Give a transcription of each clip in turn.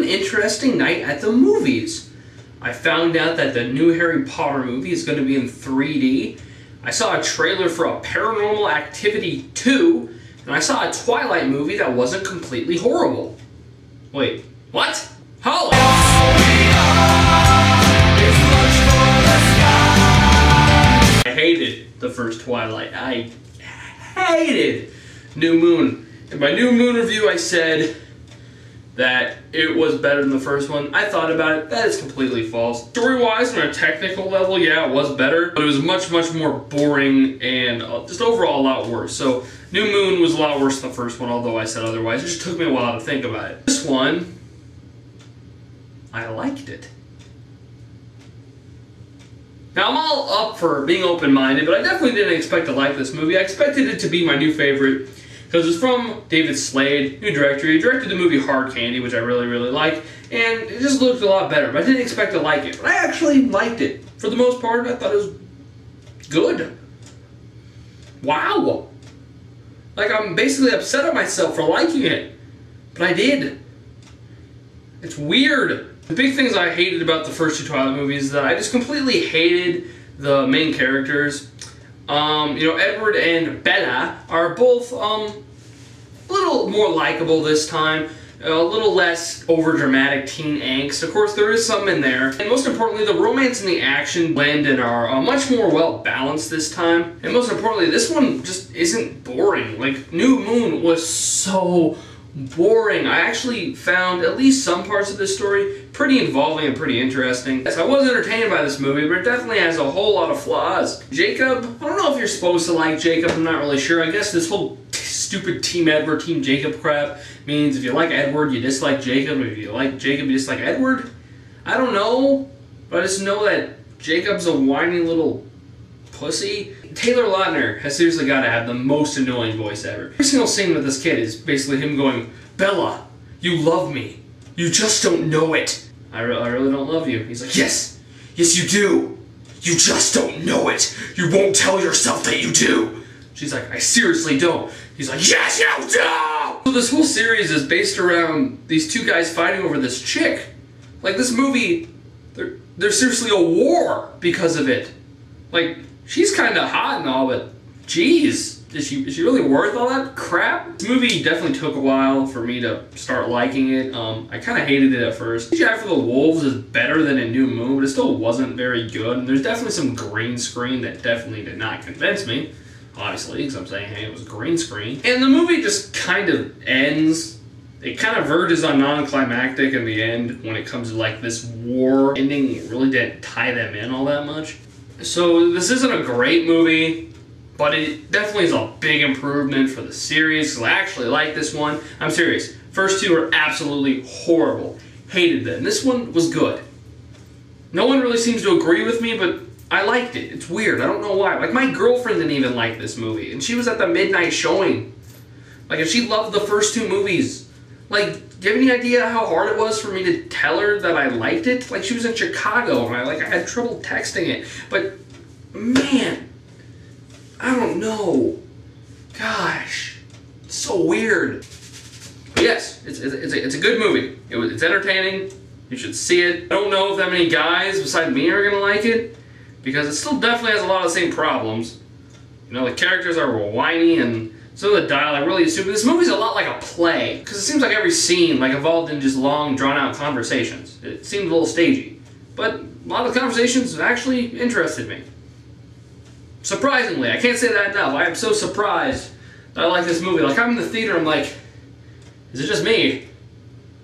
an interesting night at the movies. I found out that the new Harry Potter movie is going to be in 3D. I saw a trailer for a Paranormal Activity 2, and I saw a Twilight movie that wasn't completely horrible. Wait, what? Hold on! I hated the first Twilight. I hated New Moon. In my New Moon review, I said that it was better than the first one. I thought about it. That is completely false. Story-wise, on a technical level, yeah, it was better, but it was much, much more boring and just overall a lot worse. So, New Moon was a lot worse than the first one, although I said otherwise. It just took me a while to think about it. This one, I liked it. Now, I'm all up for being open-minded, but I definitely didn't expect to like this movie. I expected it to be my new favorite, because it's from David Slade, new director. He directed the movie Hard Candy, which I really, really like, and it just looked a lot better, but I didn't expect to like it. But I actually liked it. For the most part, I thought it was good. Wow. Like, I'm basically upset at myself for liking it, but I did. It's weird. The big things I hated about the first two Twilight movies is that I just completely hated the main characters. You know, Edward and Bella are both a little more likable this time, a little less overdramatic teen angst. Of course, there is some in there. And most importantly, the romance and the action blend and are much more well balanced this time. And most importantly, this one just isn't boring. Like, New Moon was so boring. I actually found at least some parts of this story pretty involving and pretty interesting. Yes, I was entertained by this movie, but it definitely has a whole lot of flaws. Jacob, I don't know if you're supposed to like Jacob, I'm not really sure. I guess this whole stupid Team Edward, Team Jacob crap means if you like Edward, you dislike Jacob. If you like Jacob, you dislike Edward. I don't know, but I just know that Jacob's a whiny little pussy. Taylor Lautner has seriously got to have the most annoying voice ever. Every single scene with this kid is basically him going, "Bella, you love me. You just don't know it. I really don't love you." He's like, "Yes, yes you do. You just don't know it. You won't tell yourself that you do." She's like, "I seriously don't." He's like, "Yes you do!" So this whole series is based around these two guys fighting over this chick. Like, this movie, there's seriously a war because of it. Like, she's kind of hot and all, but geez, is she really worth all that crap? This movie definitely took a while for me to start liking it. I kind of hated it at first. CGI for the wolves is better than in New Moon, but it still wasn't very good. And there's definitely some green screen that definitely did not convince me, obviously, because I'm saying, hey, it was green screen. And the movie just kind of ends. It kind of verges on non-climactic in the end when it comes to like this war ending. It really didn't tie them in all that much. So this isn't a great movie, but it definitely is a big improvement for the series, because I actually like this one. I'm serious. First two were absolutely horrible. Hated them. This one was good. No one really seems to agree with me, but I liked it. It's weird. I don't know why. Like, my girlfriend didn't even like this movie, and she was at the midnight showing. Like, if she loved the first two movies, like, do you have any idea how hard it was for me to tell her that I liked it? Like, she was in Chicago, and I had trouble texting it. But, man, I don't know. Gosh, it's so weird. But yes, it's a good movie. It's entertaining. You should see it. I don't know if that many guys besides me are gonna like it, because it still definitely has a lot of the same problems. You know, the characters are whiny, and some of the dialogue really is stupid. This movie's a lot like a play, because it seems like every scene like evolved in just long, drawn-out conversations. It seemed a little stagey, but a lot of the conversations actually interested me. Surprisingly, I can't say that enough. I am so surprised that I like this movie. Like, I'm in the theater, I'm like, is it just me?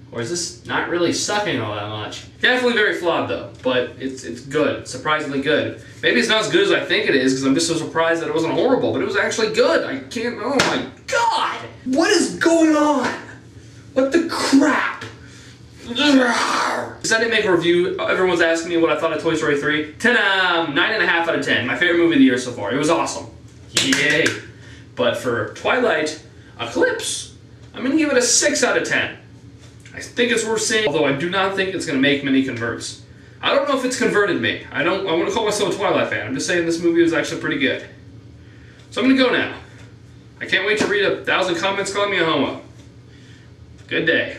Or is this not really sucking all that much? Definitely very flawed though, but it's good, surprisingly good. Maybe it's not as good as I think it is, because I'm just so surprised that it wasn't horrible, but it was actually good. I can't, oh my god! What is going on? What the crap? Because I didn't make a review, everyone's asking me what I thought of Toy Story 3. 9.5 out of 10. My favorite movie of the year so far. It was awesome. Yay. But for Twilight Eclipse, I'm going to give it a 6 out of 10. I think it's worth seeing, although I do not think it's going to make many converts. I don't know if it's converted me. I want to call myself a Twilight fan. I'm just saying this movie was actually pretty good. So I'm going to go now. I can't wait to read 1,000 comments calling me a homo. Good day.